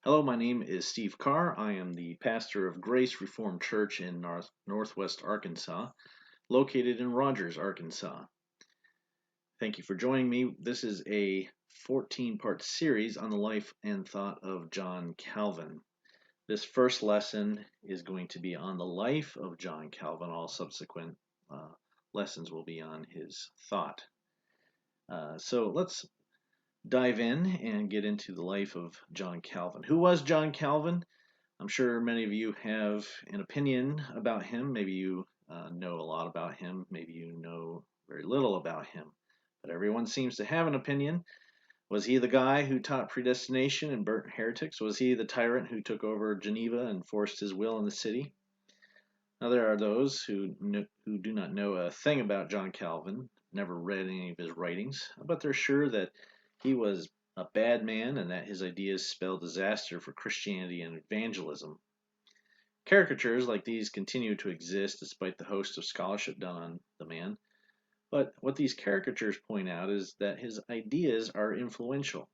Hello, my name is Steve Carr. I am the pastor of Grace Reformed Church in Northwest Arkansas, located in Rogers, Arkansas. Thank you for joining me. This is a 14-part series on the life and thought of John Calvin. This first lesson is going to be on the life of John Calvin. All subsequent uh, lessons will be on his thought. So let's dive in and get into the life of John Calvin. Who was John Calvin? I'm sure many of you have an opinion about him. Maybe you know a lot about him. Maybe you know very little about him. But everyone seems to have an opinion. Was he the guy who taught predestination and burnt heretics? Was he the tyrant who took over Geneva and forced his will in the city? Now, there are those who do not know a thing about John Calvin, never read any of his writings, but they're sure that he was a bad man and that his ideas spelled disaster for Christianity and evangelism. Caricatures like these continue to exist despite the host of scholarship done on the man. But what these caricatures point out is that his ideas are influential,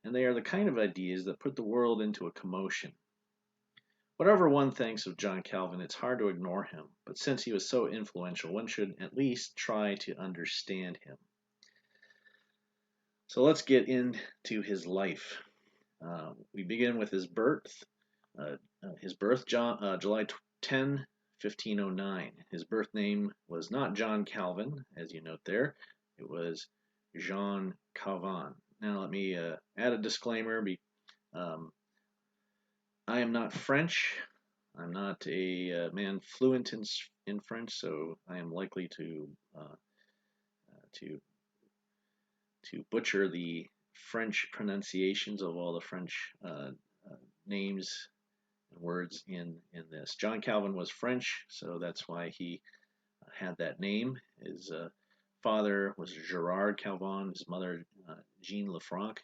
and they are the kind of ideas that put the world into a commotion. Whatever one thinks of John Calvin, it's hard to ignore him, but since he was so influential, one should at least try to understand him. So let's get into his life. We begin with his birth. July 10, 1509. His birth name was not John Calvin, as you note there. It was Jean Calvin. Now, let me add a disclaimer. Um, I am not French. I'm not a man fluent in French, so I am likely to butcher the French pronunciations of all the French names and words in this. John Calvin was French, so that's why he had that name. His father was Gerard Calvin, his mother Jean Lefranc.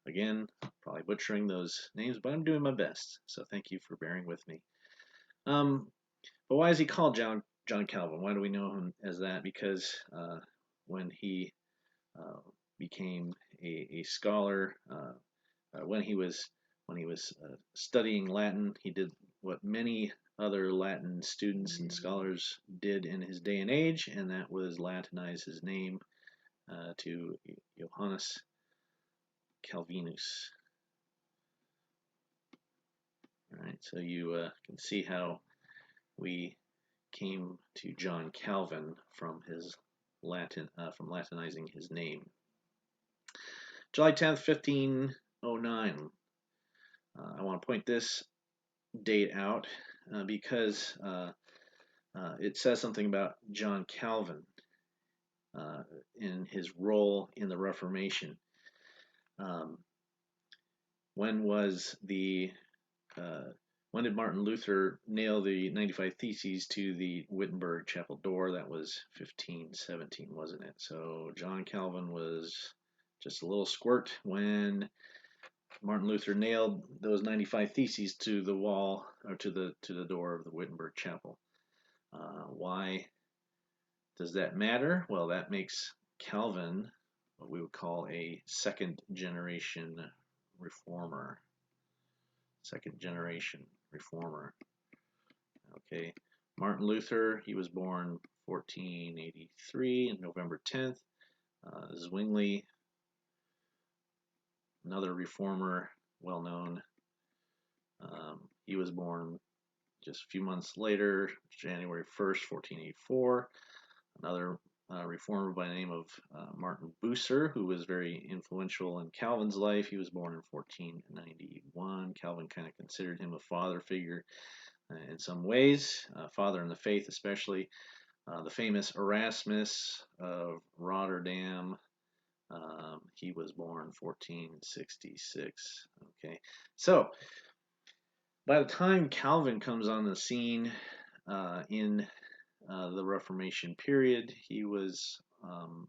Again, probably butchering those names, but I'm doing my best. So thank you for bearing with me. Um, but why is he called John Calvin? Why do we know him as that? Because when he uh, became a scholar, when he was studying Latin, he did what many other Latin students and scholars did in his day and age, and that was Latinize his name to Johannes Calvinus. All right, so you can see how we came to John Calvin from his from Latinizing his name. July 10th, 1509. I want to point this date out because it says something about John Calvin uh, in his role in the Reformation. Um, when was the uh, when did Martin Luther nail the 95 Theses to the Wittenberg chapel door? That was 1517, wasn't it? So John Calvin was just a little squirt when Martin Luther nailed those 95 Theses to the wall or to the door of the Wittenberg chapel. Why does that matter? Well, that makes Calvin what we would call a second generation reformer. Second generation reformer. Okay. Martin Luther, he was born 1483 on November 10th. Zwingli, another reformer, well known. He was born just a few months later, January 1st, 1484. Another reformer by the name of Martin Bucer, who was very influential in Calvin's life. He was born in 1491. Calvin kind of considered him a father figure in some ways, father in the faith especially. The famous Erasmus of Rotterdam, he was born 1466. Okay, so by the time Calvin comes on the scene in the Reformation period, he was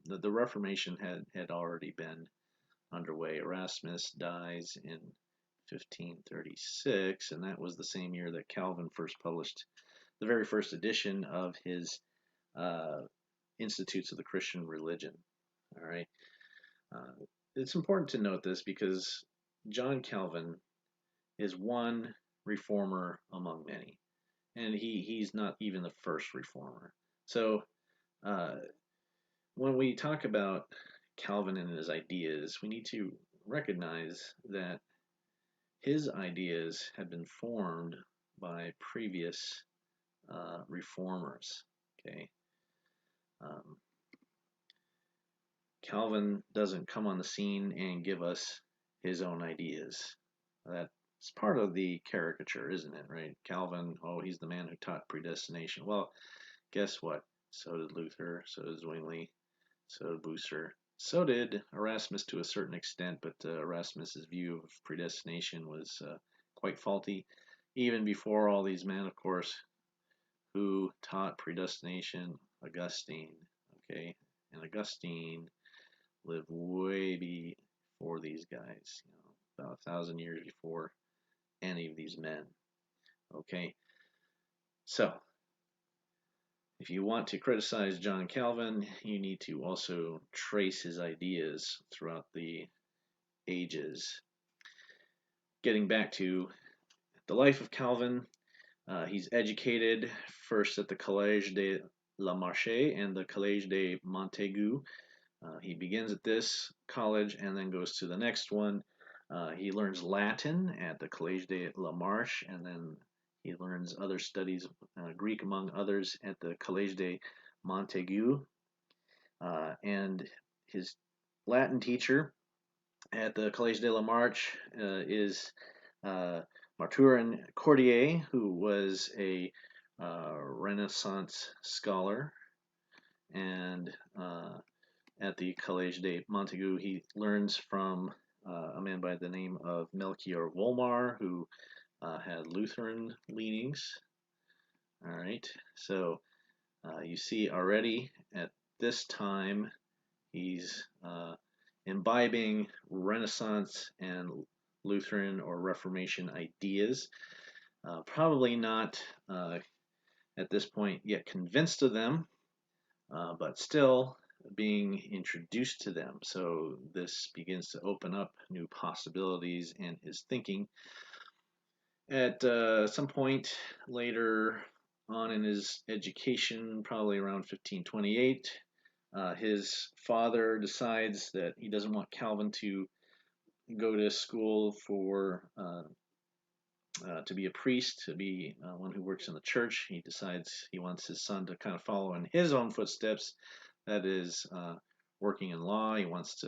the Reformation had already been underway. Erasmus dies in 1536, and that was the same year that Calvin first published the very first edition of his uh, Institutes of the Christian Religion. All right, it's important to note this because John Calvin is one reformer among many, and he's not even the first reformer. So uh, when we talk about Calvin and his ideas, we need to recognize that his ideas had been formed by previous reformers. Okay, um, Calvin doesn't come on the scene and give us his own ideas. That's part of the caricature, isn't it? Right? Calvin, oh, he's the man who taught predestination. Well, guess what? So did Luther. So did Zwingli. So did Bucer. So did Erasmus to a certain extent, but Erasmus's view of predestination was quite faulty. Even before all these men, of course, who taught predestination, Augustine. Okay, and Augustine lived way before these guys, about 1,000 years before any of these men. Okay, so if you want to criticize John Calvin, you need to also trace his ideas throughout the ages. Getting back to the life of Calvin, he's educated first at the Collège de la Marche and the Collège de Montaigu. He begins at this college and then goes to the next one. He learns Latin at the Collège de la Marche, and then he learns other studies, Greek among others, at the Collège de Montaigu. And his Latin teacher at the Collège de la Marche is Mathurin Cordier, who was a Renaissance scholar, and at the Collège de Montaigu, he learns from a man by the name of Melchior Wolmar, who had Lutheran leanings. All right, so you see already at this time he's imbibing Renaissance and Lutheran or Reformation ideas. Probably not at this point yet convinced of them, but still being introduced to them. So this begins to open up new possibilities in his thinking. At some point later on in his education, probably around 1528, his father decides that he doesn't want Calvin to go to school for to be a priest, to be one who works in the church. He decides he wants his son to kind of follow in his own footsteps, that is, working in law. He wants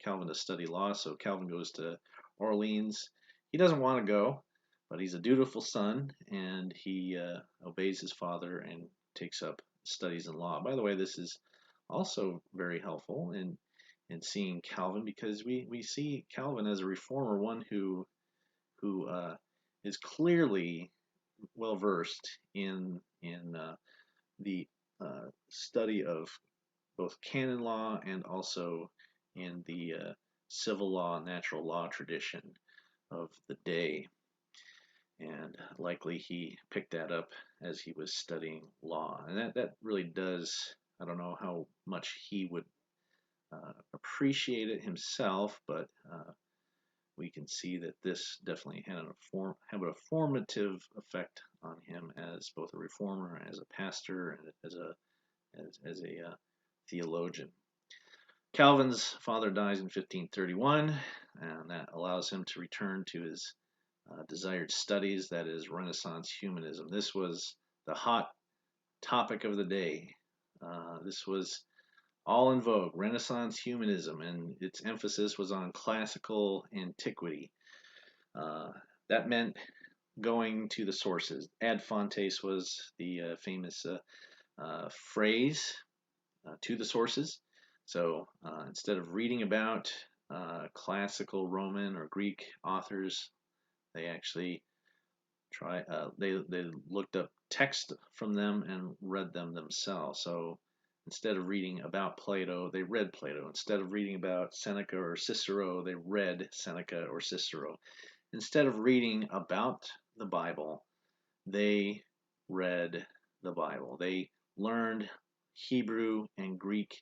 Calvin to study law, so Calvin goes to Orleans. He doesn't want to go, but he's a dutiful son, and he obeys his father and takes up studies in law. By the way, this is also very helpful in seeing Calvin, because we see Calvin as a reformer, one who is clearly well versed in the study of both canon law and also in the civil law, natural law tradition of the day. And likely he picked that up as he was studying law. And that really does, I don't know how much he would appreciate it himself, but we can see that this definitely had a formative effect on him as both a reformer, as a pastor, and as a theologian. Calvin's father dies in 1531, and that allows him to return to his desired studies, that is, Renaissance humanism. This was the hot topic of the day. This was all in vogue, Renaissance humanism, and its emphasis was on classical antiquity. That meant going to the sources. Ad fontes was the famous phrase, to the sources. So instead of reading about classical Roman or Greek authors, they actually they looked up text from them and read them themselves. So instead of reading about Plato, they read Plato. Instead of reading about Seneca or Cicero, they read Seneca or Cicero. Instead of reading about the Bible, they read the Bible. They learned Hebrew and Greek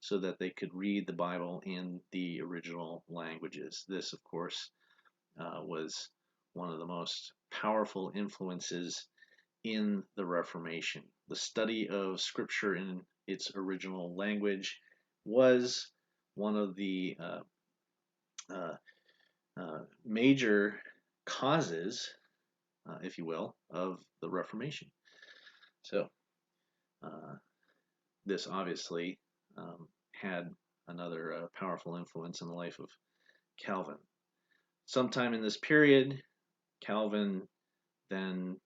so that they could read the Bible in the original languages. This, of course, was one of the most powerful influences in the Reformation. The study of Scripture in its original language was one of the uh, major causes, if you will, of the Reformation. So, this obviously had another powerful influence in the life of Calvin. Sometime in this period, Calvin then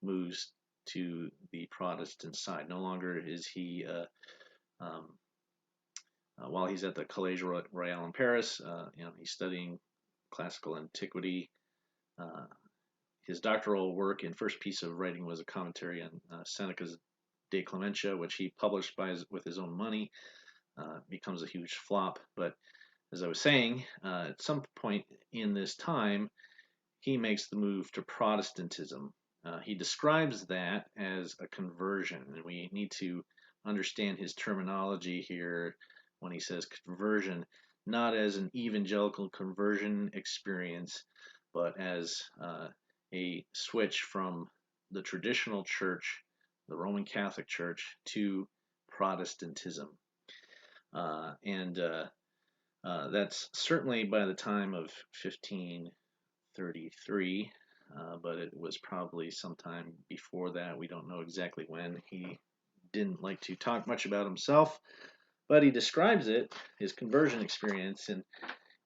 moves to the Protestant side. No longer is he, while he's at the Collège Royal in Paris, he's studying classical antiquity. His doctoral work and first piece of writing was a commentary on Seneca's De Clementia, which he published with his own money. Becomes a huge flop. But as I was saying, at some point in this time, he makes the move to Protestantism. He describes that as a conversion, and we need to understand his terminology here when he says conversion, not as an evangelical conversion experience, but as a switch from the traditional church, the Roman Catholic Church, to Protestantism. And that's certainly by the time of 1533, but it was probably sometime before that. We don't know exactly when. He didn't like to talk much about himself, but he describes it, his conversion experience,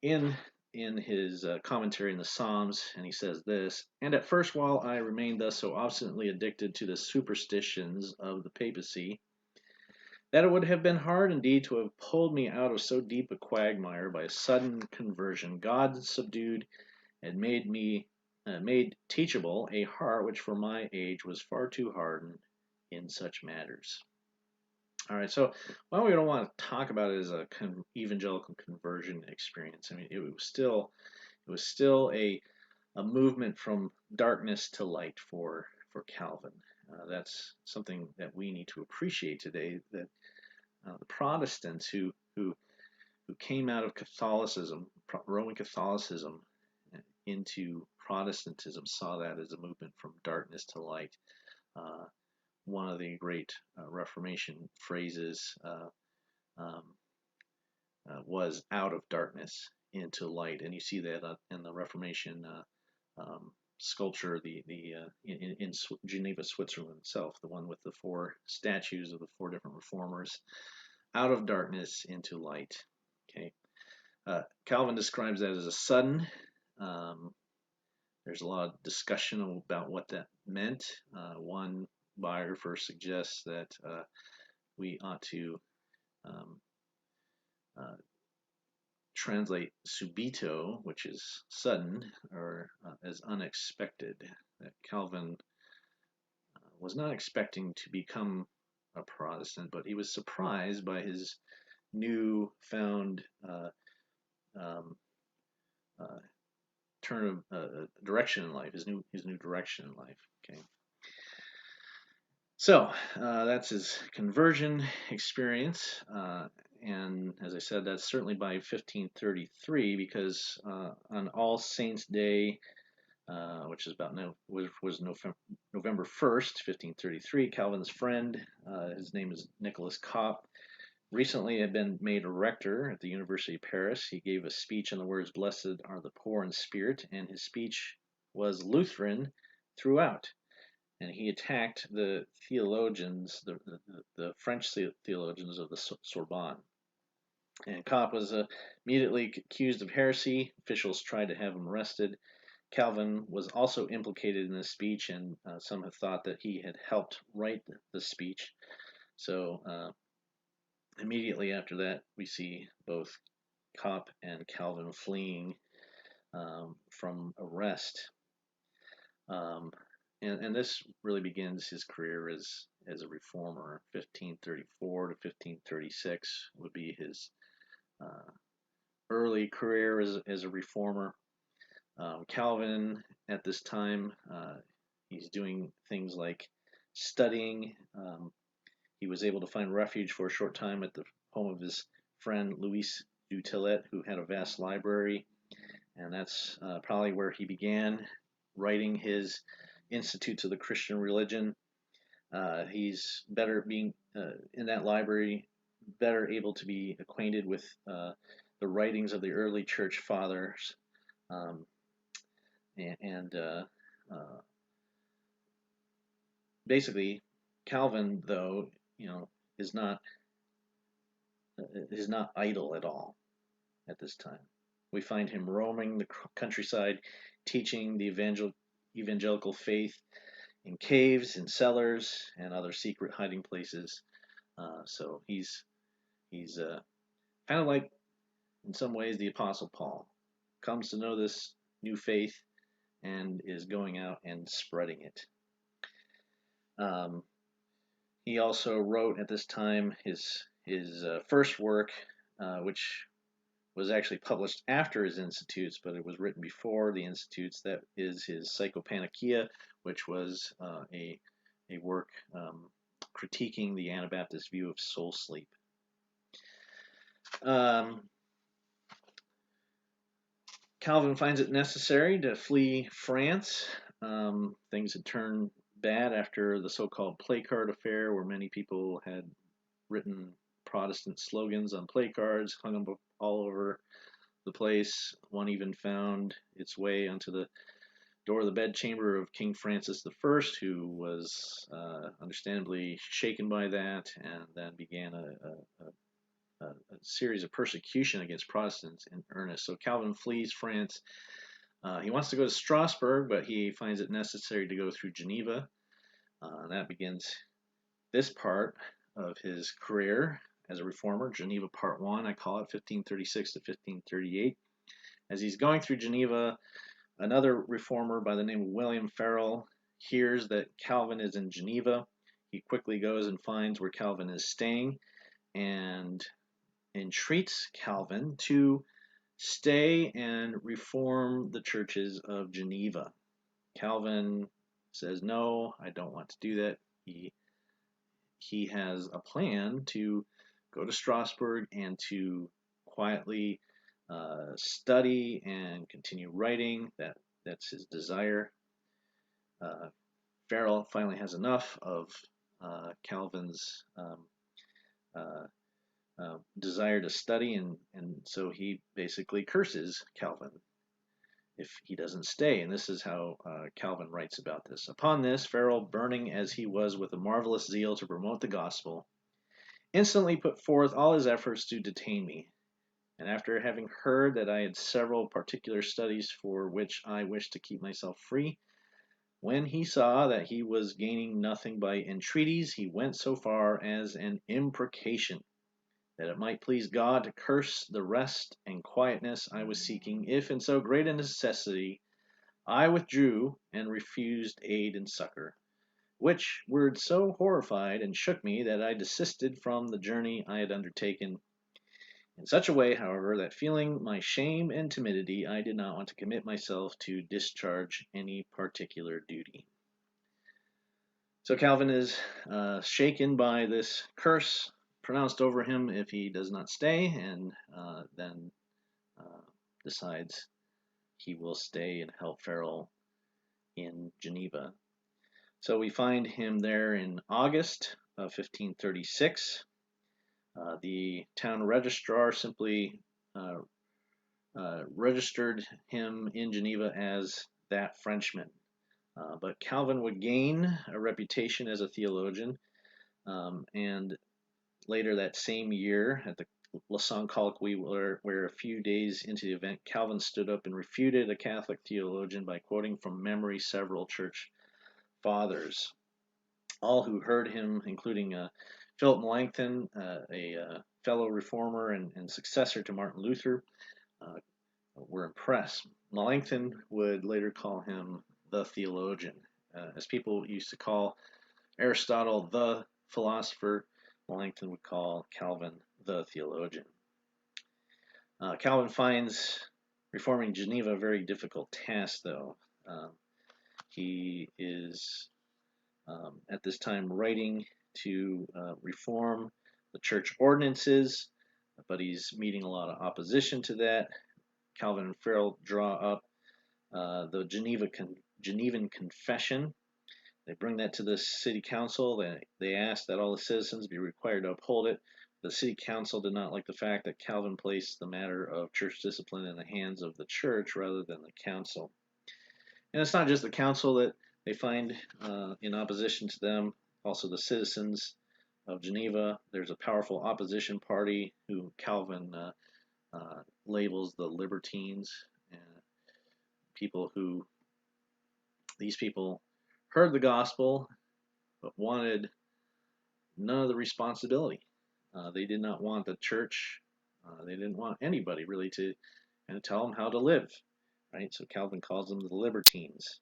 in his commentary in the Psalms, and he says this: "And at first, while I remained thus so obstinately addicted to the superstitions of the papacy, that it would have been hard indeed to have pulled me out of so deep a quagmire by a sudden conversion, God subdued and made teachable a heart which for my age was far too hardened in such matters." All right, so while we don't want to talk about it as a evangelical conversion experience, I mean, it was still a movement from darkness to light for Calvin. That's something that we need to appreciate today. That the Protestants who came out of Catholicism, Roman Catholicism, into Protestantism, saw that as a movement from darkness to light. One of the great Reformation phrases was "out of darkness into light," and you see that in the Reformation sculpture, in Geneva, Switzerland itself, the one with the 4 statues of the 4 different reformers, out of darkness into light. Okay, Calvin describes that as a sudden. There's a lot of discussion about what that meant. One biographer suggests that we ought to translate subito, which is sudden, or as unexpected. That Calvin was not expecting to become a Protestant, but he was surprised by his newfound turn of direction in life, his new direction in life. Okay. So that's his conversion experience, and as I said, that's certainly by 1533, because on All Saints' Day, which is was November 1st, 1533, Calvin's friend, his name is Nicholas Cop, recently had been made a rector at the University of Paris. He gave a speech on the words, "Blessed are the poor in spirit," and his speech was Lutheran throughout. And he attacked the theologians, the French theologians of the Sorbonne. And Cop was immediately accused of heresy. Officials tried to have him arrested. Calvin was also implicated in this speech, and some have thought that he had helped write the speech. So immediately after that, we see both Cop and Calvin fleeing from arrest. And this really begins his career as a reformer. 1534 to 1536 would be his early career as a reformer. Calvin, at this time, he's doing things like studying. He was able to find refuge for a short time at the home of his friend Louis du Tillet, who had a vast library, and that's probably where he began writing his Institutes of the Christian Religion. He's better being in that library, better able to be acquainted with the writings of the early church fathers, um, and basically, Calvin, though, is not idle at all at this time. We find him roaming the countryside, teaching the evangelical faith in caves, in cellars, and other secret hiding places. So he's kind of like, in some ways, the Apostle Paul. Comes to know this new faith and is going out and spreading it. He also wrote at this time his first work, which was actually published after his Institutes, but it was written before the Institutes. That is his Psychopannychia, which was a work critiquing the Anabaptist view of soul sleep. Calvin finds it necessary to flee France. Things had turned bad after the so-called placard affair, where many people had written Protestant slogans on placards, hung them all over the place. One even found its way onto the door of the bedchamber of King Francis I, who was understandably shaken by that, and then began a series of persecution against Protestants in earnest. So Calvin flees France. He wants to go to Strasbourg, but he finds it necessary to go through Geneva. That begins this part of his career as a reformer, Geneva Part 1, I call it, 1536 to 1538. As he's going through Geneva, another reformer by the name of William Farel hears that Calvin is in Geneva. He quickly goes and finds where Calvin is staying and entreats Calvin to stay and reform the churches of Geneva. Calvin says, no, I don't want to do that. He has a plan to go to Strasbourg and to quietly study and continue writing. That's his desire. Farel finally has enough of Calvin's desire to study, and so he basically curses Calvin if he doesn't stay. And this is how Calvin writes about this. Upon this, Farel, burning as he was with a marvelous zeal to promote the gospel, instantly put forth all his efforts to detain me. And after having heard that I had several particular studies for which I wished to keep myself free, when he saw that he was gaining nothing by entreaties, he went so far as an imprecation, that it might please God to curse the rest and quietness I was seeking, if in so great a necessity I withdrew and refused aid and succor. Which word so horrified and shook me that I desisted from the journey I had undertaken, in such a way, however, that feeling my shame and timidity, I did not want to commit myself to discharge any particular duty. So Calvin is shaken by this curse pronounced over him if he does not stay, and then decides he will stay and help Farel in Geneva. So we find him there in August of 1536. The town registrar simply registered him in Geneva as that Frenchman. But Calvin would gain a reputation as a theologian, and later that same year, at the Lausanne Colloquy, where a few days into the event, Calvin stood up and refuted a Catholic theologian by quoting from memory several church fathers. All who heard him, including Philip Melanchthon, a fellow reformer and successor to Martin Luther, were impressed. Melanchthon would later call him the theologian. As people used to call Aristotle the philosopher, Melanchthon would call Calvin the theologian. Calvin finds reforming Geneva a very difficult task, though. He is at this time writing to reform the church ordinances, but he's meeting a lot of opposition to that. Calvin and Farel draw up the Geneva Genevan Confession. They bring that to the city council. They ask that all the citizens be required to uphold it. The city council did not like the fact that Calvin placed the matter of church discipline in the hands of the church rather than the council. And it's not just the council that they find in opposition to them, also the citizens of Geneva. There's a powerful opposition party who Calvin labels the libertines, and these people heard the gospel but wanted none of the responsibility. They did not want the church. They didn't want anybody really to tell them how to live, right? So Calvin calls them the libertines.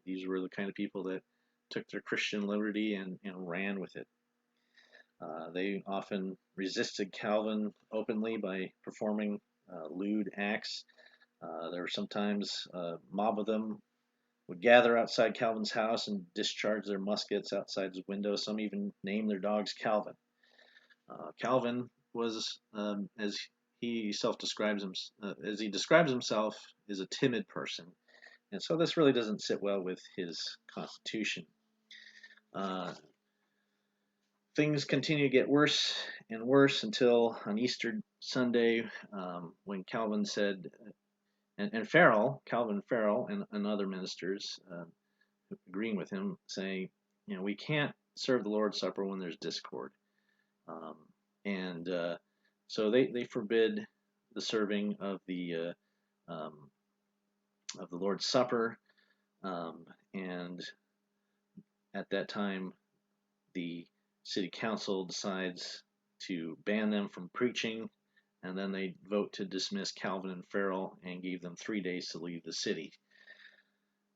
These were the kind of people that took their Christian liberty and ran with it. They often resisted Calvin openly by performing lewd acts. There were sometimes a mob of them would gather outside Calvin's house and discharge their muskets outside his window. Some even named their dogs Calvin. Calvin was, as he describes himself, is a timid person, and so this really doesn't sit well with his constitution. Things continue to get worse and worse until on Easter Sunday, when Calvin said, and Calvin Farel, and other ministers agreeing with him, saying, we can't serve the Lord's Supper when there's discord. So they forbid the serving of the Lord's Supper, and at that time, the city council decides to ban them from preaching, and then they vote to dismiss Calvin and Farel and gave them 3 days to leave the city.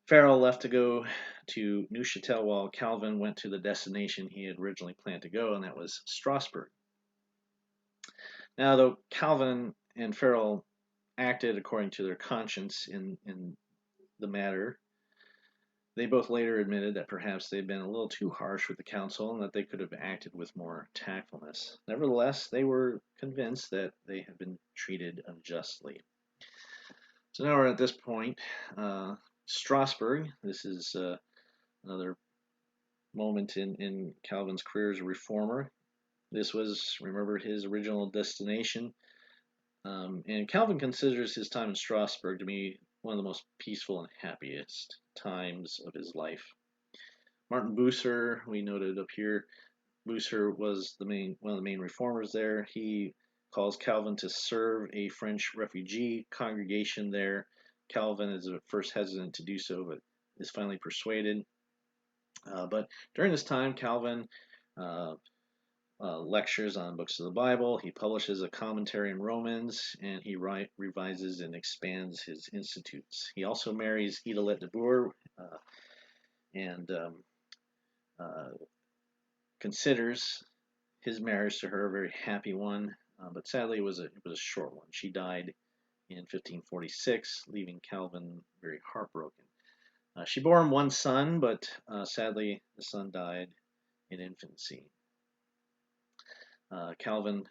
Farel left to go to Neuchâtel while Calvin went to the destination he had originally planned to go, and that was Strasbourg. Now, though Calvin and Farel acted according to their conscience in the matter, they both later admitted that perhaps they had been a little too harsh with the council and that they could have acted with more tactfulness. Nevertheless, they were convinced that they had been treated unjustly. So now we're at this point. Strasbourg, this is another moment in Calvin's career as a reformer. This was, remember, his original destination. And Calvin considers his time in Strasbourg to be one of the most peaceful and happiest times of his life. Martin Bucer, we noted up here, Bucer was one of the main reformers there. He calls Calvin to serve a French refugee congregation there. Calvin is at first hesitant to do so, but is finally persuaded. But during this time, Calvin lectures on books of the Bible. He publishes a commentary in Romans, and he revises and expands his institutes. He also marries Idelette de Boer and considers his marriage to her a very happy one, but sadly it was a short one. She died in 1546, leaving Calvin very heartbroken. She bore him one son, but sadly the son died in infancy. Calvin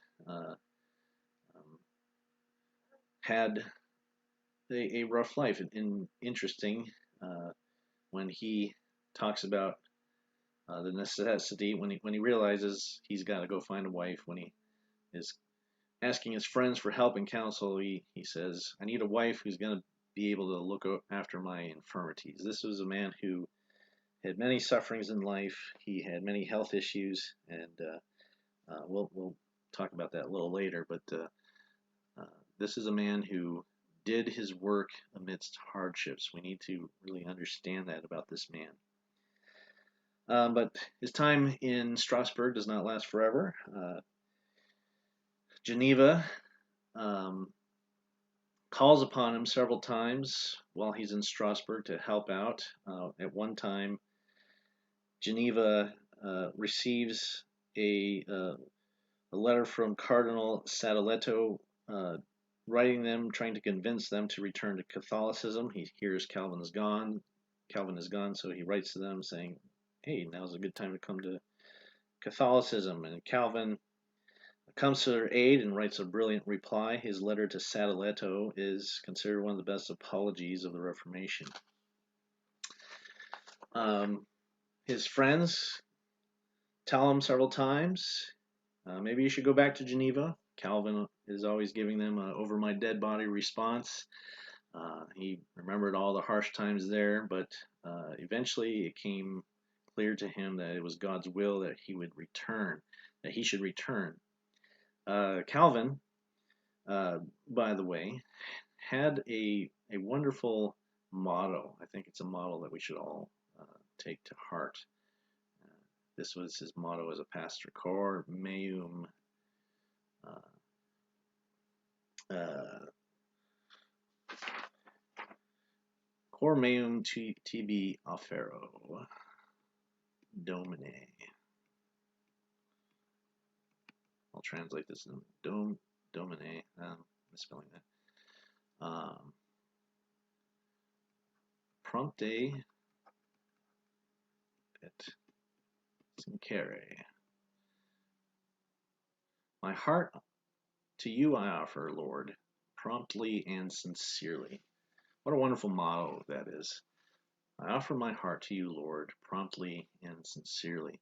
had a rough life. And interesting, when he talks about the necessity, when he realizes he's got to go find a wife, when he is asking his friends for help and counsel, he says, I need a wife who's going to be able to look after my infirmities. This was a man who had many sufferings in life. He had many health issues, and we'll talk about that a little later, but this is a man who did his work amidst hardships. We need to really understand that about this man. But his time in Strasbourg does not last forever. Geneva calls upon him several times while he's in Strasbourg to help out. At one time, Geneva receives a letter from Cardinal Sadoleto, trying to convince them to return to Catholicism. He hears Calvin is gone, so he writes to them saying, hey, now's a good time to come to Catholicism. And Calvin comes to their aid and writes a brilliant reply. His letter to Sadoleto is considered one of the best apologies of the Reformation. His friends tell him several times, maybe you should go back to Geneva. Calvin is always giving them a over my dead body response. He remembered all the harsh times there, but eventually it came clear to him that it was God's will that he would return, that he should return. Calvin, by the way, had a wonderful motto. I think it's a motto that we should all take to heart. This was his motto as a pastor: Cor meum Cor meum tibi offero Domine. I'll translate this in Domine. Misspelling that. Prompte et sincere. My heart to you I offer, Lord, promptly and sincerely. What a wonderful motto that is. I offer my heart to you, Lord, promptly and sincerely.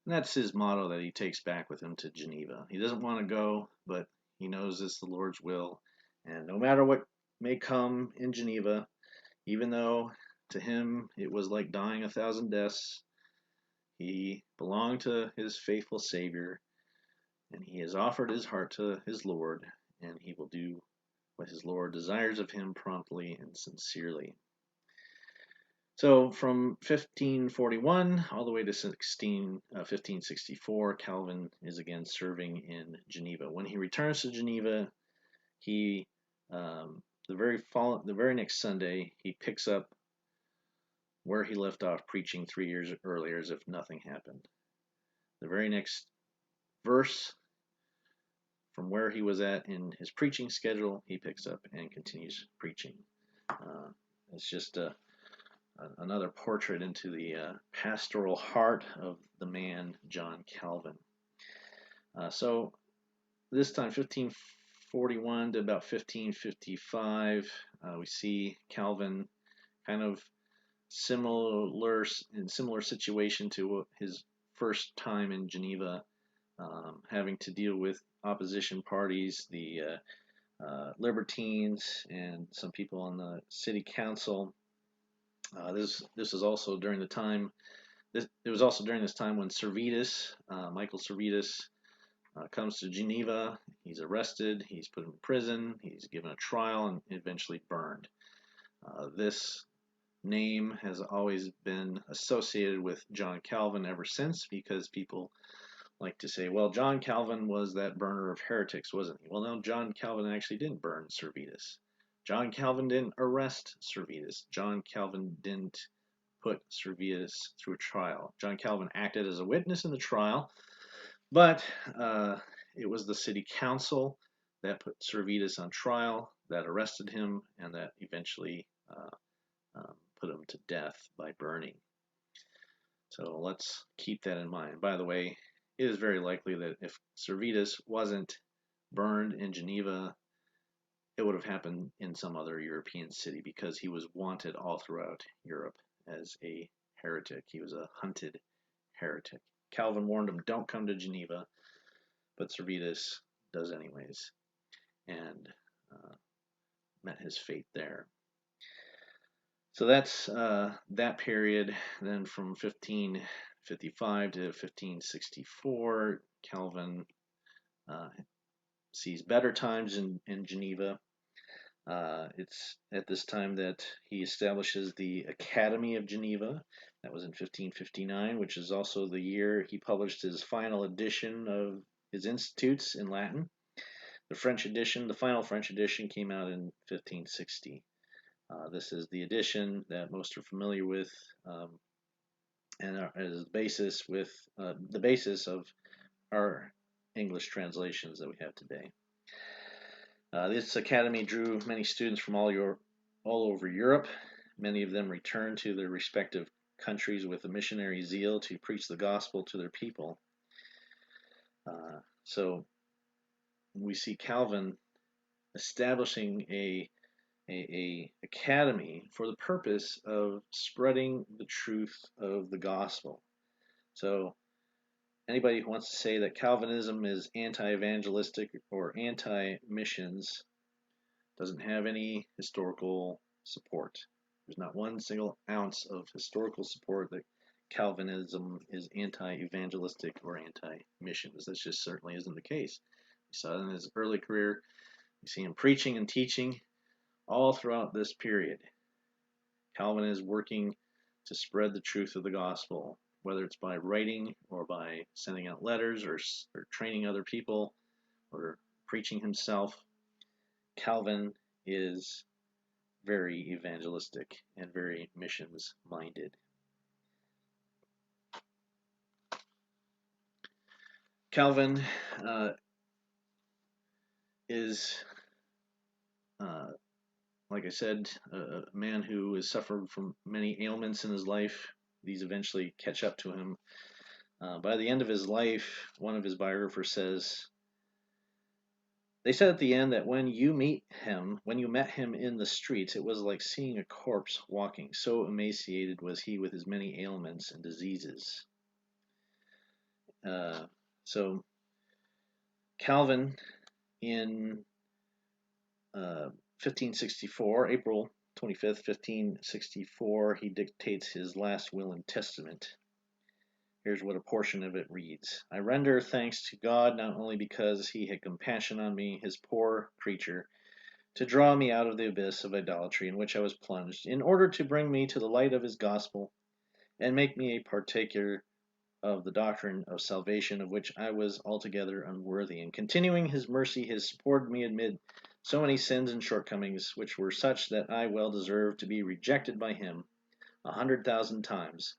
And that's his motto that he takes back with him to Geneva. He doesn't want to go, but he knows it's the Lord's will. And no matter what may come in Geneva, even though to him it was like dying 1,000 deaths, he belonged to his faithful Savior, and he has offered his heart to his Lord, and he will do what his Lord desires of him promptly and sincerely. So from 1541 all the way to 1564, Calvin is again serving in Geneva. When he returns to Geneva, he the very next Sunday he picks up where he left off preaching 3 years earlier, as if nothing happened. The very next verse from where he was at in his preaching schedule, he picks up and continues preaching. It's just another portrait into the pastoral heart of the man John Calvin. So this time, 1541 to about 1555, we see Calvin kind of similar situation to his first time in Geneva, having to deal with opposition parties, the Libertines, and some people on the city council. This is also during the time. It was also during this time when Servetus, Michael Servetus, comes to Geneva. He's arrested. He's put in prison. He's given a trial and eventually burned. This name has always been associated with John Calvin ever since, because people like to say, well, John Calvin was that burner of heretics, wasn't he? Well, no, John Calvin actually didn't burn Servetus. John Calvin didn't arrest Servetus. John Calvin didn't put Servetus through a trial. John Calvin acted as a witness in the trial, but it was the city council that put Servetus on trial, that arrested him, and that eventually put him to death by burning. So let's keep that in mind. By the way, it is very likely that if Servetus wasn't burned in Geneva, it would have happened in some other European city, because he was wanted all throughout Europe as a heretic. He was a hunted heretic. Calvin warned him, don't come to Geneva, but Servetus does anyways, and met his fate there. So that's that period. Then from 1555 to 1564, Calvin sees better times in Geneva. It's at this time that he establishes the Academy of Geneva. That was in 1559, which is also the year he published his final edition of his Institutes in Latin. The final French edition, came out in 1560. This is the edition that most are familiar with, and is the basis of our English translations that we have today. This academy drew many students from all over Europe. Many of them returned to their respective countries with a missionary zeal to preach the gospel to their people. So we see Calvin establishing a a academy for the purpose of spreading the truth of the gospel. So anybody who wants to say that Calvinism is anti-evangelistic or anti-missions doesn't have any historical support. There's not one single ounce of historical support that Calvinism is anti-evangelistic or anti-missions. That just certainly isn't the case. We saw it in his early career. We see him preaching and teaching all throughout this period. Calvin is working to spread the truth of the gospel, whether it's by writing or by sending out letters or training other people or preaching himself. Calvin is very evangelistic and very missions minded. Calvin is, like I said, a man who has suffered from many ailments in his life. These eventually catch up to him. By the end of his life, one of his biographers says, "They said at the end that when you met him in the streets, it was like seeing a corpse walking. So emaciated was he with his many ailments and diseases." So Calvin, in 1564, April 25th, 1564, he dictates his last will and testament. Here's what a portion of it reads. "I render thanks to God not only because he had compassion on me, his poor creature, to draw me out of the abyss of idolatry in which I was plunged, in order to bring me to the light of his gospel, and make me a partaker of the doctrine of salvation, of which I was altogether unworthy. And continuing his mercy has supported me amid so many sins and shortcomings, which were such that I well deserved to be rejected by him 100,000 times.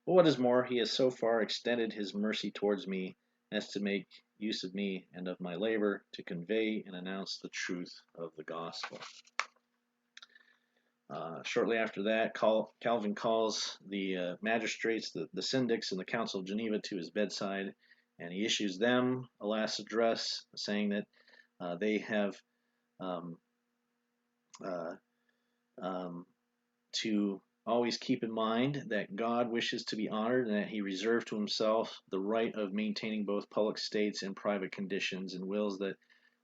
But what is more, he has so far extended his mercy towards me as to make use of me and of my labor to convey and announce the truth of the gospel." Shortly after that, Calvin calls the magistrates, the syndics, and the Council of Geneva to his bedside, and he issues them a last address saying that they have to always keep in mind that God wishes to be honored and that he reserved to himself the right of maintaining both public states and private conditions, and wills that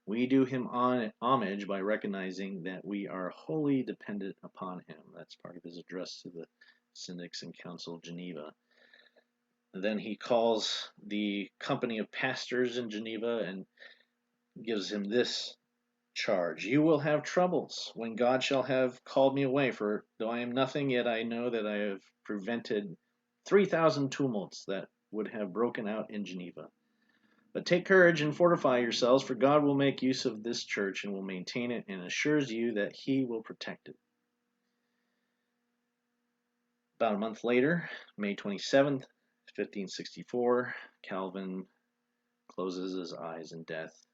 we do him homage by recognizing that we are wholly dependent upon him. That's part of his address to the Syndics and Council of Geneva. And then he calls the company of pastors in Geneva and gives him this charge: "You will have troubles when God shall have called me away, for though I am nothing, yet I know that I have prevented 3,000 tumults that would have broken out in Geneva. But take courage and fortify yourselves, for God will make use of this church and will maintain it, and assures you that he will protect it." About a month later, May 27th, 1564, Calvin closes his eyes in death.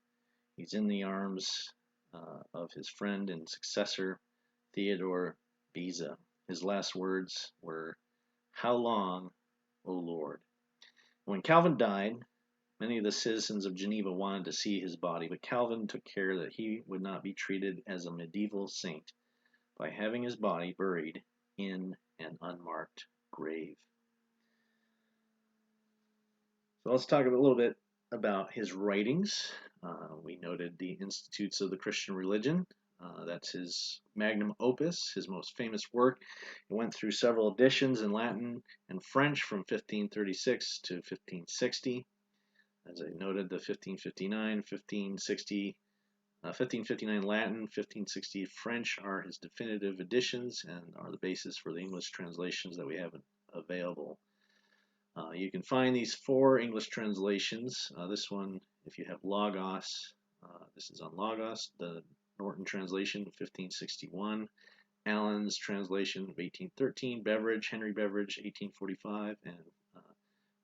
He's in the arms of his friend and successor, Theodore Beza. His last words were, "How long, O Lord?" When Calvin died, many of the citizens of Geneva wanted to see his body, but Calvin took care that he would not be treated as a medieval saint by having his body buried in an unmarked grave. So let's talk a little bit about his writings. We noted the Institutes of the Christian Religion. That's his magnum opus, his most famous work. It went through several editions in Latin and French from 1536 to 1560. As I noted, the 1559, 1559 Latin, 1560 French are his definitive editions and are the basis for the English translations that we have available. You can find these 4 English translations. This one, if you have Logos, this is on Logos, the Norton translation, 1561. Allen's translation of 1813. Beveridge, Henry Beveridge, 1845. And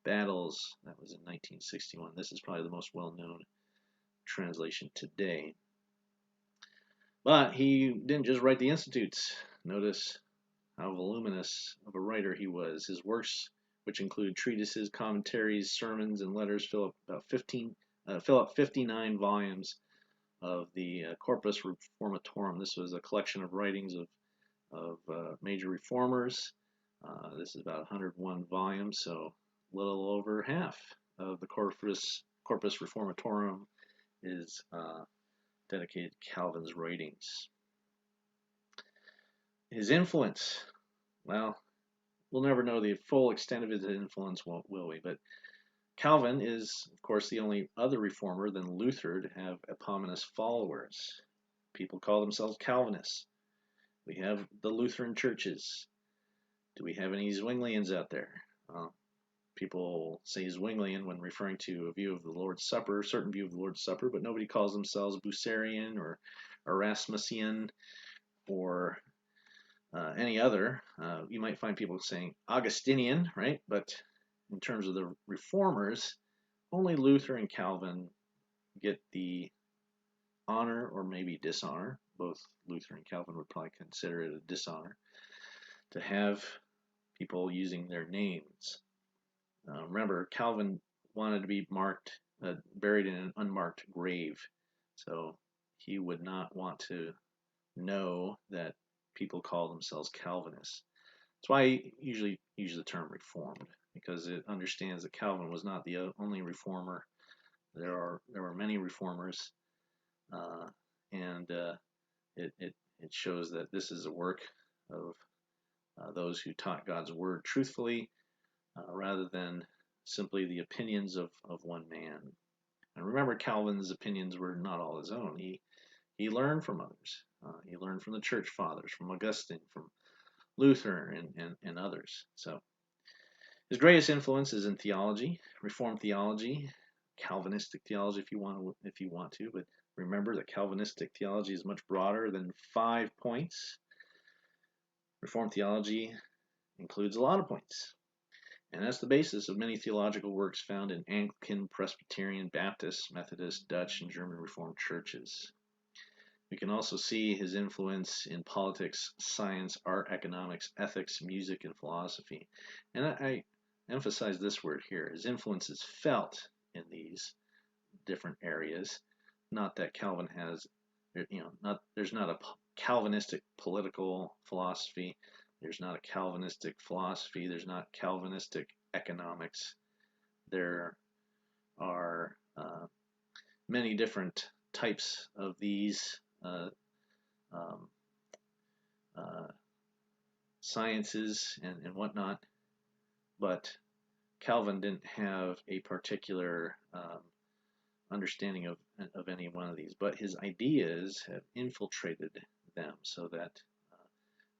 Battles, that was in 1961. This is probably the most well-known translation today. But he didn't just write the Institutes. Notice how voluminous of a writer he was. His works, which include treatises, commentaries, sermons, and letters, fill up 59 volumes of the Corpus Reformatorum. This was a collection of writings of major reformers. This is about 101 volumes, so a little over half of the Corpus Reformatorum is dedicated to Calvin's writings. His influence, well, we'll never know the full extent of his influence, will we? But Calvin is, of course, the only other reformer than Luther to have eponymous followers. People call themselves Calvinists. We have the Lutheran churches. Do we have any Zwinglians out there? People say Zwinglian when referring to a view of the Lord's Supper, a certain view of the Lord's Supper, but nobody calls themselves Bucerian or Erasmusian or any other. You might find people saying Augustinian, right? But in terms of the reformers, only Luther and Calvin get the honor or maybe dishonor. Both Luther and Calvin would probably consider it a dishonor to have people using their names. Remember, Calvin wanted to be buried in an unmarked grave, so he would not want to know that people call themselves Calvinists. That's why I usually use the term Reformed, because it understands that Calvin was not the only reformer. There were many reformers, and it shows that this is a work of those who taught God's word truthfully, rather than simply the opinions of one man. And remember, Calvin's opinions were not all his own. He learned from others. He learned from the church fathers, from Augustine, from Luther, and others. So his greatest influence is in theology, Reformed theology, Calvinistic theology, if you want to. But remember that Calvinistic theology is much broader than 5 points. Reformed theology includes a lot of points. And that's the basis of many theological works found in Anglican, Presbyterian, Baptist, Methodist, Dutch, and German Reformed churches. We can also see his influence in politics, science, art, economics, ethics, music, and philosophy. And I emphasize this word here. His influence is felt in these different areas. Not that Calvin has, there's not a Calvinistic political philosophy. There's not a Calvinistic philosophy. There's not Calvinistic economics. There are many different types of these sciences and whatnot, but Calvin didn't have a particular understanding of any one of these, but his ideas have infiltrated them so that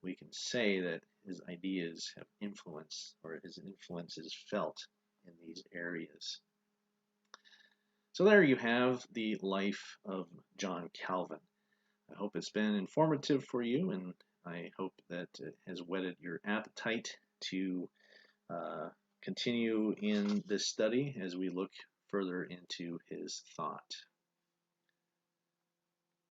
we can say that his ideas have influence, or his influence is felt in these areas. So there you have the life of John Calvin. I hope it's been informative for you, and I hope that it has whetted your appetite to continue in this study as we look further into his thought.